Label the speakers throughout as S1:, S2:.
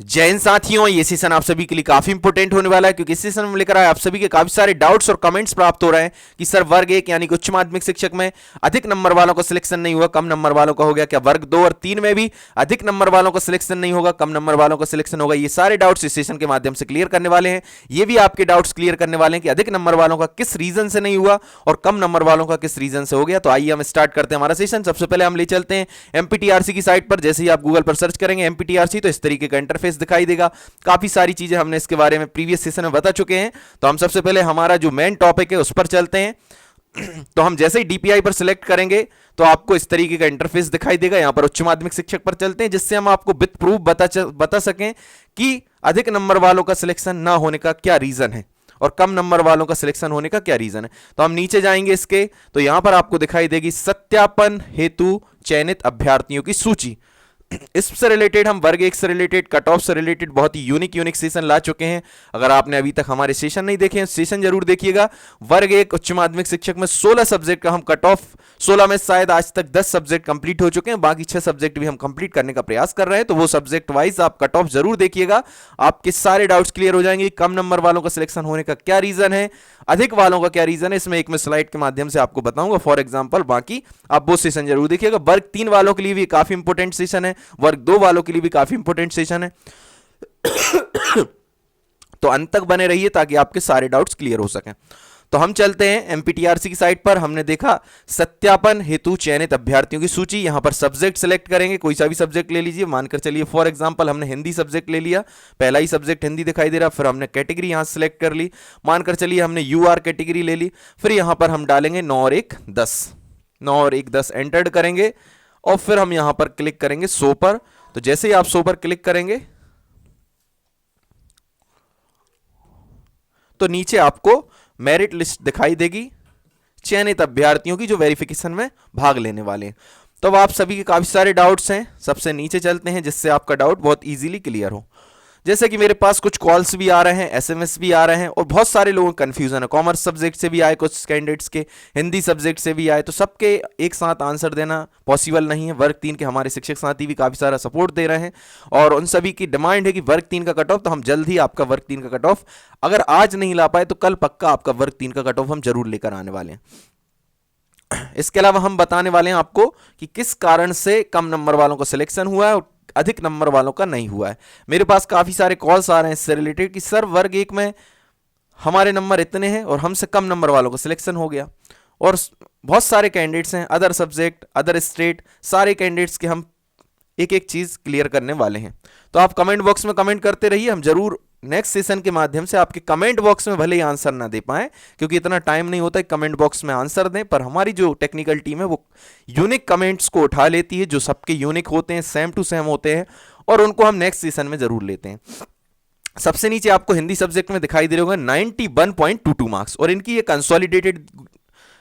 S1: जय हिंद साथियों, ये सेशन आप सभी के लिए काफी इंपॉर्टेंट होने वाला है क्योंकि इस सेशन में लेकर आए आप सभी के काफी सारे डाउट्स और कमेंट्स प्राप्त हो रहे हैं कि सर वर्ग 1 यानी कि उच्च माध्यमिक शिक्षक में अधिक नंबर वालों का सिलेक्शन नहीं हुआ, कम नंबर वालों का हो गया। क्या वर्ग 2 और 3 में भी अधिक नंबर वालों का सिलेक्शन नहीं होगा, कम नंबर वालों का सिलेक्शन होगा? ये सारे डाउट्स इस सेशन के माध्यम से क्लियर करने वाले हैं। ये भी आपके डाउट्स क्लियर करने वाले हैं कि अधिक नंबर वालों का किस रीजन से नहीं हुआ और कम नंबर वालों का किस रीजन से हो गया। तो आइए हम स्टार्ट करते हैं हमारा सेशन। सबसे पहले हम ले चलते हैं एमपीटीआरसी की साइट पर। जैसे ही आप गूगल पर सर्च करेंगे एमपीटीआरसी तो इस तरीके का इंटरफेस दिखाई देगा। काफी सारी चीजें हमने इसके बारे में प्रीवियस सेशन में बता चुके हैं। तो हम सबसे पहले हमारा जो मेन टॉपिक है उस पर चलते हैं। तो हम जैसे ही डीपीआई पर सिलेक्ट करेंगे तो आपको इस तरीके का इंटरफेस दिखाई देगा। यहां पर उच्च माध्यमिक शिक्षक पर चलते हैं जिससे हम आपको विद प्रूफ बता सकें कि अधिक नंबर वालों का सिलेक्शन ना होने का क्या रीजन है और कम नंबर वालों का सिलेक्शन होने का क्या रीजन है। तो हम नीचे जाएंगे इसके, तो यहां पर आपको दिखाई देगी सत्यापन हेतु चयनित अभ्यर्थियों की सूची। इससे रिलेटेड हम वर्ग 1 से रिलेटेड, कट ऑफ से रिलेटेड बहुत ही यूनिक सेशन ला चुके हैं। अगर आपने अभी तक हमारे सेशन नहीं देखे हैं, सेशन जरूर देखिएगा। वर्ग 1 उच्च माध्यमिक शिक्षक में 16 सब्जेक्ट का हम कट ऑफ, 16 में शायद आज तक 10 सब्जेक्ट कंप्लीट हो चुके हैं, बाकी 6 सब्जेक्ट भी हम कंप्लीट करने का प्रयास कर रहे हैं। तो वो सब्जेक्ट वाइज आप कट ऑफ जरूर देखिएगा, आपके सारे डाउट्स क्लियर हो जाएंगे। कम नंबर वालों का सिलेक्शन होने का क्या रीजन है, अधिक वालों का क्या रीजन है, इसमें एक मैं स्लाइड के माध्यम से आपको बताऊंगा फॉर एग्जांपल। बाकी आप वो सेशन जरूर देखिएगा। वर्ग 3 वालों के लिए भी काफी इंपॉर्टेंट सेशन है, वर्ग 2 वालों के लिए भी काफी इंपॉर्टेंट सेशन है। तो अंत तक बने रहिए ताकि आपके सारे डाउट्स क्लियर हो सकें। तो हम चलते हैं एमपीटीआरसी की साइट पर। हमने देखा सत्यापन हेतु चयनित अभ्यर्थियों की सूची। यहां पर सब्जेक्ट सेलेक्ट करेंगे, कोई सा भी सब्जेक्ट ले लीजिए। मानकर चलिए फॉर एग्जांपल हमने हिंदी सब्जेक्ट ले लिया, पहला ही सब्जेक्ट हिंदी दिखाई दे रहा। फिर हमने कैटेगरी यहां सेलेक्ट कर ली, मानकर चलिए हमने यूआर कैटेगरी ले ली। फिर यहां पर हम डालेंगे 9 और 1 10, 9 और 1 10 एंटर्ड करेंगे और फिर हम यहां पर क्लिक करेंगे शो पर। तो जैसे ही आप शो पर क्लिक करेंगे तो नीचे आपको मेरिट लिस्ट दिखाई देगी चयनित अभ्यर्थियों की जो वेरिफिकेशन में भाग लेने वाले हैं। तो अब आप सभी के काफी सारे डाउट्स हैं, सबसे नीचे चलते हैं जिससे आपका डाउट बहुत इजीली क्लियर हो। जैसे कि मेरे पास कुछ कॉल्स भी आ रहे हैं, एसएमएस भी आ रहे हैं और बहुत सारे लोगों का कंफ्यूजन है। कॉमर्स सब्जेक्ट से भी आए कुछ कैंडिडेट्स के, हिंदी सब्जेक्ट से भी आए, तो सबके एक साथ आंसर देना पॉसिबल नहीं है। वर्ग 3 के हमारे शिक्षक साथी भी काफ़ी सारा सपोर्ट दे रहे हैं और उन सभी की डिमांड है कि वर्ग 3 का कट ऑफ, तो हम जल्द ही आपका वर्ग 3 का कट ऑफ अगर आज नहीं ला पाए तो कल पक्का आपका वर्ग 3 का कट ऑफ हम जरूर लेकर आने वाले हैं। इसके अलावा हम बताने वाले हैं आपको कि किस कारण से कम नंबर वालों का सिलेक्शन हुआ है और अधिक नंबर वालों का नहीं हुआ है। मेरे पास काफी सारे कॉल्स आ रहे हैं इससे रिलेटेड कि सर वर्ग 1 में हमारे नंबर इतने हैं और हमसे कम नंबर वालों का सिलेक्शन हो गया। और बहुत सारे कैंडिडेट्स हैं, अदर सब्जेक्ट, अदर स्टेट, सारे कैंडिडेट्स के हम एक एक चीज क्लियर करने वाले हैं। तो आप कमेंट बॉक्स में कमेंट करते रहिए, हम जरूर नेक्स्ट सेशन के माध्यम से आपके कमेंट बॉक्स में भले ही आंसर ना दे पाए क्योंकि इतना टाइम नहीं होता है कमेंट बॉक्स में आंसर दें, पर हमारी जो टेक्निकल टीम है वो यूनिक कमेंट्स को उठा लेती है जो सबके यूनिक होते हैं, सेम टू सेम होते हैं और उनको हम नेक्स्ट सेशन में जरूर लेते हैं। सबसे नीचे आपको हिंदी सब्जेक्ट में दिखाई दे रहे होगा 91.22 मार्क्स और इनकी ये कंसोलिडेटेड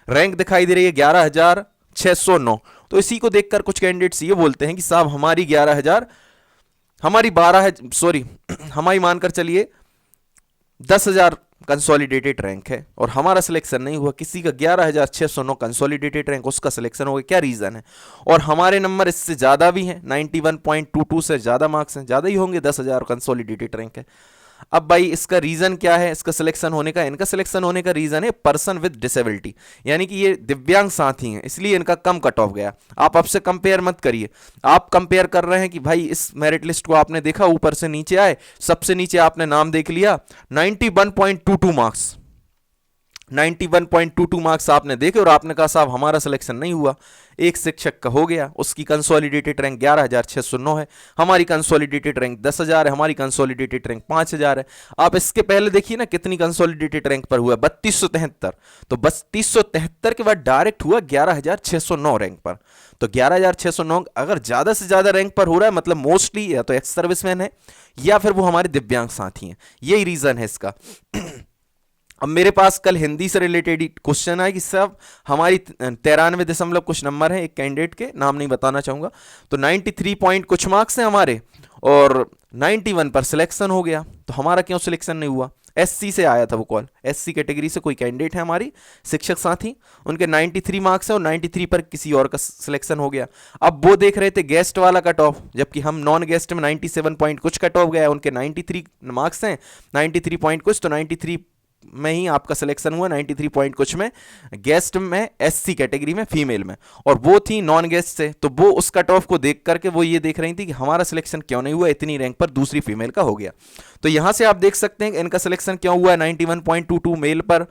S1: रैंक दिखाई दे रही है 11,609। तो इसी को देखकर कुछ कैंडिडेट्स ये बोलते हैं कि साहब हमारी 11,000, हमारी 12 है, सॉरी हमारी मानकर चलिए 10,000 कंसोलिडेटेड रैंक है और हमारा सिलेक्शन नहीं हुआ। किसी का 11,609 कंसोलिडेटेड रैंक, उसका सिलेक्शन हो गया, क्या रीजन है? और हमारे नंबर इससे ज्यादा भी हैं, 91.22 से ज्यादा मार्क्स हैं, ज्यादा ही होंगे, 10,000 कंसोलिडेटेड रैंक है। अब भाई इसका रीजन क्या है इसका सिलेक्शन होने का? इनका सिलेक्शन होने का रीजन है पर्सन विद डिसेबिलिटी, यानी कि ये दिव्यांग साथी हैं इसलिए इनका कम कट ऑफ गया। आप अब से कंपेयर मत करिए, आप कंपेयर कर रहे हैं कि भाई इस मेरिट लिस्ट को आपने देखा ऊपर से नीचे आए, सबसे नीचे आपने नाम देख लिया 91.22 मार्क्स, 91.22 मार्क्स आपने देखे और आपने कहा साहब हमारा सिलेक्शन नहीं हुआ। एक शिक्षक का हो गया, उसकी कंसोलिडेटेड रैंक 11,609 है, हमारी कंसोलिडेटेड रैंक 10,000 है, हमारी कंसोलिडेटेड रैंक 5,000 है। आप इसके पहले देखिए ना कितनी कंसोलिडेटेड रैंक पर हुआ, 3273। तो 3273 के बाद डायरेक्ट हुआ 11,609 रैंक पर। तो 11,609 अगर ज्यादा से ज्यादा रैंक पर हो रहा है मतलब मोस्टली या तो एक्स सर्विसमैन है या फिर वो हमारे दिव्यांग साथी हैं, यही रीजन है इसका। अब मेरे पास कल हिंदी से रिलेटेड क्वेश्चन आया कि सब हमारी 93 दशमलव कुछ नंबर है, एक कैंडिडेट के नाम नहीं बताना चाहूंगा, तो 93 पॉइंट कुछ मार्क्स हैं हमारे और 91 पर सिलेक्शन हो गया। तो हमारा क्यों सिलेक्शन नहीं हुआ? एससी से आया था वो कॉल, एससी कैटेगरी से कोई कैंडिडेट है हमारी शिक्षक साथी, उनके 93 मार्क्स है और 93 पर किसी और का सिलेक्शन हो गया। अब वो देख रहे थे गेस्ट वाला कट ऑफ, जबकि हम नॉन गेस्ट में 97 पॉइंट कुछ कट ऑफ गया, उनके 93 मार्क्स हैं, 93 पॉइंट कुछ, तो 93 में ही आपका सिलेक्शन हुआ, 93 पॉइंट कुछ में गेस्ट में, एससी कैटेगरी में, फीमेल में, और वो थी नॉन गेस्ट से। तो वो उस कट ऑफ को देख करके वो ये देख रही थी कि हमारा सिलेक्शन क्यों नहीं हुआ, इतनी रैंक पर दूसरी फीमेल का हो गया। तो यहां से आप देख सकते हैं इनका सिलेक्शन क्यों हुआ 91.22 मेल पर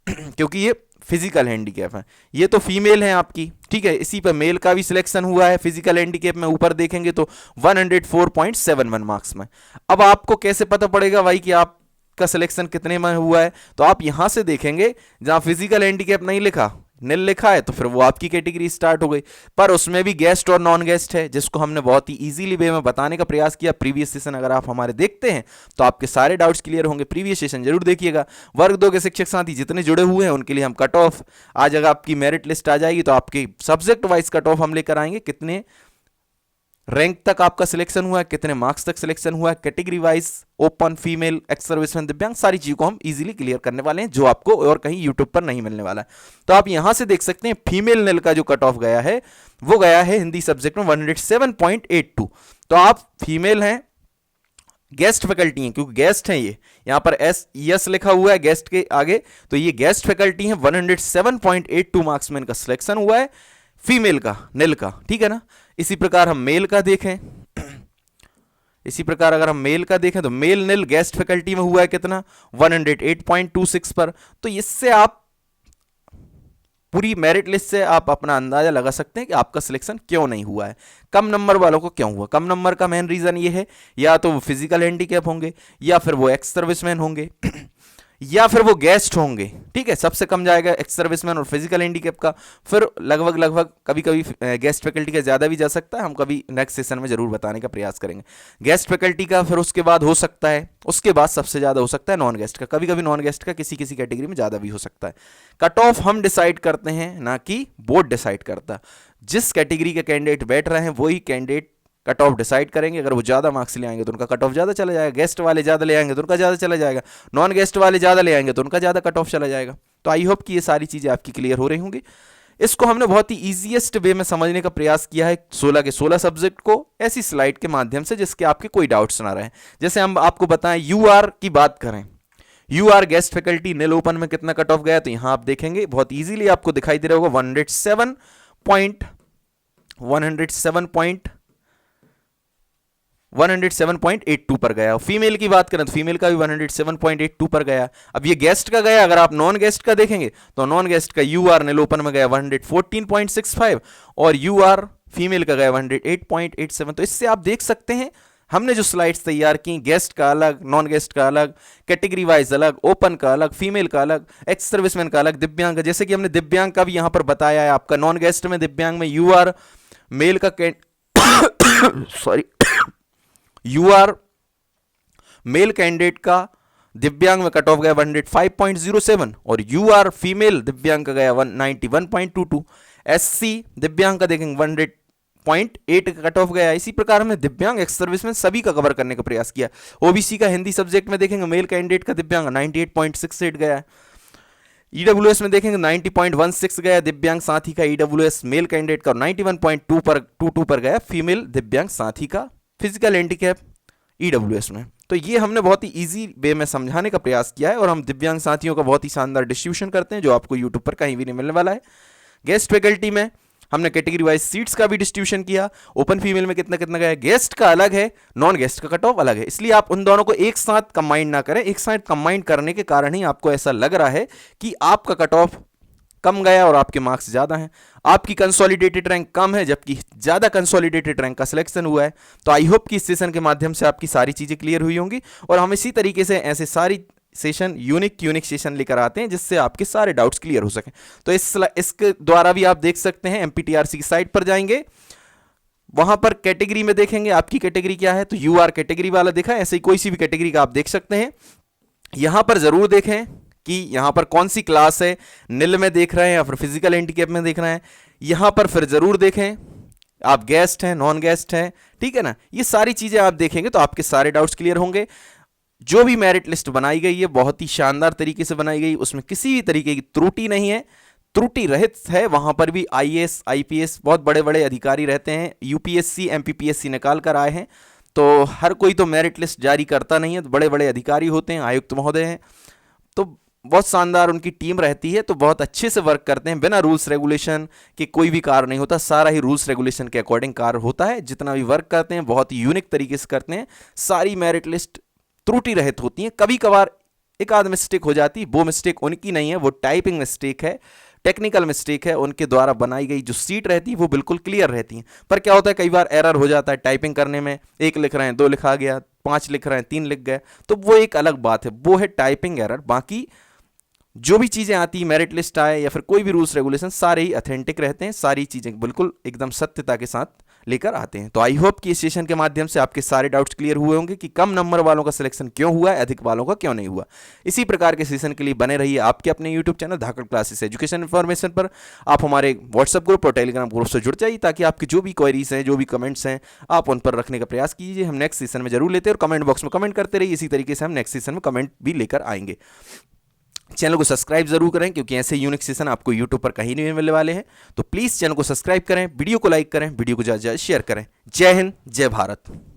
S1: क्योंकि ये फिजिकल हैंडीकैप है, ये तो फीमेल है आपकी, ठीक है। इसी पर मेल का भी सिलेक्शन हुआ है फिजिकल हैंडीकैप में, ऊपर देखेंगे तो 104.71 मार्क्स में। अब आपको कैसे पता पड़ेगा भाई कि आप का सिलेक्शन कितने में हुआ है, तो आप यहां से देखेंगे जहां फिजिकल हैंडीकैप नहीं लिखा, नील लिखा है, तो फिर वो आपकी कैटेगरी स्टार्ट हो गई। पर उसमें भी गेस्ट और नॉन गेस्ट है, जिसको हमने बहुत ही इजीली वे में बताने का प्रयास किया। प्रीवियस सेशन अगर आप हमारे देखते हैं तो आपके सारे डाउट्स क्लियर होंगे, प्रीवियस सेशन जरूर देखिएगा। वर्ग 2 के शिक्षक साथी जितने जुड़े हुए हैं उनके लिए हम कट ऑफ, आज अगर आपकी मेरिट लिस्ट आ जाएगी तो आपकी सब्जेक्ट वाइज कट ऑफ हम लेकर आएंगे, कितने रैंक तक आपका सिलेक्शन हुआ है, कितने मार्क्स तक सिलेक्शन हुआ है, category wise, open, female, ex serviceman, दिव्यांग, सारी चीजों को हम इजीली क्लियर करने वाले हैं, जो आपको और कहीं यूट्यूब पर नहीं मिलने वाला है। तो आप यहां से देख सकते हैं फीमेल नेल का जो कट ऑफ गया है वो गया है हिंदी सब्जेक्ट में 107.82। तो आप फीमेल हैं, गेस्ट फैकल्टी हैं, क्योंकि गेस्ट हैं ये, यहां पर यस लिखा हुआ है गेस्ट के आगे, तो ये गेस्ट फैकल्टी हैं। 107.82 मार्क्स में इनका सिलेक्शन हुआ है फीमेल का, नेल का, ठीक है ना। इसी प्रकार हम मेल का देखें, इसी प्रकार अगर हम मेल का देखें तो मेल नेल गेस्ट फैकल्टी में हुआ है कितना, 108.26 पर। तो इससे आप पूरी मेरिट लिस्ट से आप अपना अंदाजा लगा सकते हैं कि आपका सिलेक्शन क्यों नहीं हुआ है, कम नंबर वालों को क्यों हुआ। कम नंबर का मेन रीजन ये है, या तो वो फिजिकल हैंडीकैप होंगे, या फिर वो एक्स सर्विसमैन होंगे, या फिर वो गेस्ट होंगे, ठीक है। सबसे कम जाएगा एक्स सर्विसमैन और फिजिकल हैंडीकैप का, फिर लगभग कभी कभी गेस्ट फैकल्टी का ज़्यादा भी जा सकता है, हम कभी नेक्स्ट सेशन में जरूर बताने का प्रयास करेंगे गेस्ट फैकल्टी का। फिर उसके बाद हो सकता है, उसके बाद सबसे ज़्यादा हो सकता है नॉन गेस्ट का, कभी कभी नॉन गेस्ट का किसी किसी कैटेगरी में ज़्यादा भी हो सकता है। कट ऑफ हम डिसाइड करते हैं, ना कि बोर्ड डिसाइड करता। जिस कैटेगरी के कैंडिडेट बैठ रहे हैं वही कैंडिडेट कट ऑफ डिसाइड करेंगे। अगर वो ज़्यादा मार्क्स ले आएंगे तो उनका कट ऑफ ज़्यादा चला जाएगा, गेस्ट वाले ज़्यादा ले आएंगे तो उनका ज़्यादा चला जाएगा, नॉन गेस्ट वाले ज़्यादा ले आएंगे तो उनका ज़्यादा कट ऑफ चला जाएगा। तो आई होप कि ये सारी चीज़ें आपकी क्लियर हो रही होंगी। इसको हमने बहुत ही ईजीएस्ट वे में समझने का प्रयास किया है 16 के 16 सब्जेक्ट को ऐसी स्लाइड के माध्यम से जिसके आपके कोई डाउट्स ना रहे। जैसे हम आपको बताएं यूआर की बात करें, यूआर गेस्ट फैकल्टी नेल ओपन में कितना कट ऑफ गया, तो यहां आप देखेंगे बहुत इजीली आपको दिखाई दे रहा होगा 107.82 पर गया। फीमेल की बात करें तो फीमेल का भी 107.82 पर गया। अब ये गेस्ट का गया, अगर आप नॉन गेस्ट का देखेंगे तो नॉन गेस्ट का यूआर नेल ओपन में गया 114.65 और यूआर फीमेल का गया 108.87। तो इससे आप देख सकते हैं हमने जो स्लाइड्स तैयार की, गेस्ट का अलग, नॉन गेस्ट का अलग, कैटेगरी वाइज अलग, ओपन का अलग, फीमेल का अलग, एक्स सर्विसमैन का अलग, दिव्यांग का, जैसे कि हमने दिव्यांग का भी यहां पर बताया है आपका। नॉन गेस्ट में दिव्यांग में यूआर मेल का सॉरी यूआर मेल कैंडिडेट का दिव्यांग में कट ऑफ गया 105.07 और यूआर फीमेल दिव्यांग का गया 191.22। एससी दिव्यांग का देखेंगे 100.8 का कट ऑफ गया। इसी प्रकार हमने दिव्यांग एक्स सर्विस में सभी का कवर करने का प्रयास किया। ओबीसी का हिंदी सब्जेक्ट में देखेंगे मेल कैंडिडेट का दिव्यांग 98.68 गया है। ईडब्ल्यूएस में देखेंगे 90.16 गया दिव्यांग साथी का ईडब्ल्यूएस मेल कैंडिडेट का, 91.22 पर गया फीमेल दिव्यांग साथी का फिजिकल हैंडीकैप ईडब्ल्यूएस में। तो ये हमने बहुत ही इजी वे में समझाने का प्रयास किया है और हम दिव्यांग साथियों का बहुत ही शानदार डिस्ट्रीब्यूशन करते हैं जो आपको यूट्यूब पर कहीं भी नहीं मिलने वाला है। गेस्ट फैकल्टी में हमने कैटेगरी वाइज सीट्स का भी डिस्ट्रीब्यूशन किया, ओपन फीमेल में कितना कितना गया, गेस्ट का अलग है, नॉन गेस्ट का कट ऑफ अलग है, इसलिए आप उन दोनों को एक साथ कंबाइन ना करें। एक साथ कंबाइन करने के कारण ही आपको ऐसा लग रहा है कि आपका कट ऑफ कम गया और आपके मार्क्स ज़्यादा हैं। आपकी कंसोलिडेटेड रैंक कम है जबकि ज़्यादा कंसोलिडेटेड रैंक का सिलेक्शन हुआ है। तो आई होप कि इस सेशन के माध्यम से आपकी सारी चीज़ें क्लियर हुई होंगी और हम इसी तरीके से ऐसे सारी सेशन यूनिक सेशन लेकर आते हैं जिससे आपके सारे डाउट्स क्लियर हो सकें। तो इसके द्वारा भी आप देख सकते हैं एमपीटीआरसी की साइट पर जाएंगे, वहां पर कैटेगरी में देखेंगे आपकी कैटेगरी क्या है, तो यूआर कैटेगरी वाला देखा, ऐसे ही कोई सी भी कैटेगरी का आप देख सकते हैं। यहां पर जरूर देखें कि यहां पर कौन सी क्लास है, निल में देख रहे हैं या फिर फिजिकल हैंडीकैप में देख रहे हैं, यहां पर फिर जरूर देखें आप गेस्ट हैं नॉन गेस्ट हैं, ठीक है ना। ये सारी चीजें आप देखेंगे तो आपके सारे डाउट्स क्लियर होंगे। जो भी मेरिट लिस्ट बनाई गई है बहुत ही शानदार तरीके से बनाई गई, उसमें किसी भी तरीके की त्रुटि नहीं है, त्रुटि रहित है। वहां पर भी आईएएस आईपीएस बहुत बड़े बड़े अधिकारी रहते हैं, यूपीएससी एमपीपीएससी निकाल कर आए हैं, तो हर कोई तो मेरिट लिस्ट जारी करता नहीं है, तो बड़े बड़े अधिकारी होते हैं, आयुक्त महोदय हैं, तो बहुत शानदार उनकी टीम रहती है, तो बहुत अच्छे से वर्क करते हैं। बिना रूल्स रेगुलेशन के कोई भी कार्य नहीं होता, सारा ही रूल्स रेगुलेशन के अकॉर्डिंग कार्य होता है। जितना भी वर्क करते हैं बहुत ही यूनिक तरीके से करते हैं। सारी मेरिट लिस्ट त्रुटि रहित होती हैं, कभी कभार एक आध मिस्टेक हो जाती, वो मिस्टेक उनकी नहीं है, वो टाइपिंग मिस्टेक है, टेक्निकल मिस्टेक है। उनके द्वारा बनाई गई जो सीट रहती है वो बिल्कुल क्लियर रहती है। पर क्या होता है, कई बार एरर हो जाता है टाइपिंग करने में, एक लिख रहे हैं दो लिखा गया, 5 लिख रहे हैं 3 लिख गए, तो वो एक अलग बात है, वो है टाइपिंग एरर। बाकी जो भी चीज़ें आती, मेरिट लिस्ट आए या फिर कोई भी रूल्स रेगुलेशन, सारे ही ऑथेंटिक रहते हैं, सारी चीज़ें बिल्कुल एकदम सत्यता के साथ लेकर आते हैं। तो आई होप कि इस सेशन के माध्यम से आपके सारे डाउट्स क्लियर हुए होंगे कि कम नंबर वालों का सिलेक्शन क्यों हुआ है, अधिक वालों का क्यों नहीं हुआ। इसी प्रकार के सेशन के लिए बने रहिए आपके अपने यूट्यूब चैनल धाकड़ क्लासेस एजुकेशन इन्फॉर्मेशन पर। आप हमारे व्हाट्सएप ग्रुप और टेलीग्राम ग्रुप से जुड़ जाइए, ताकि आपकी जो भी क्वेरीज हैं, जो भी कमेंट्स हैं, आप उन पर रखने का प्रयास कीजिए। हम नेक्स्ट सेशन में जरूर लेते हैं, और कमेंट बॉक्स में कमेंट करते रहिए। इसी तरीके से हम नेक्स्ट सेशन में कमेंट भी लेकर आएंगे। चैनल को सब्सक्राइब जरूर करें, क्योंकि ऐसे यूनिक सेशन आपको यूट्यूब पर कहीं नहीं मिलने वाले हैं। तो प्लीज़ चैनल को सब्सक्राइब करें, वीडियो को लाइक करें, वीडियो को ज़्यादा से ज़्यादा शेयर करें। जय हिंद, जय भारत।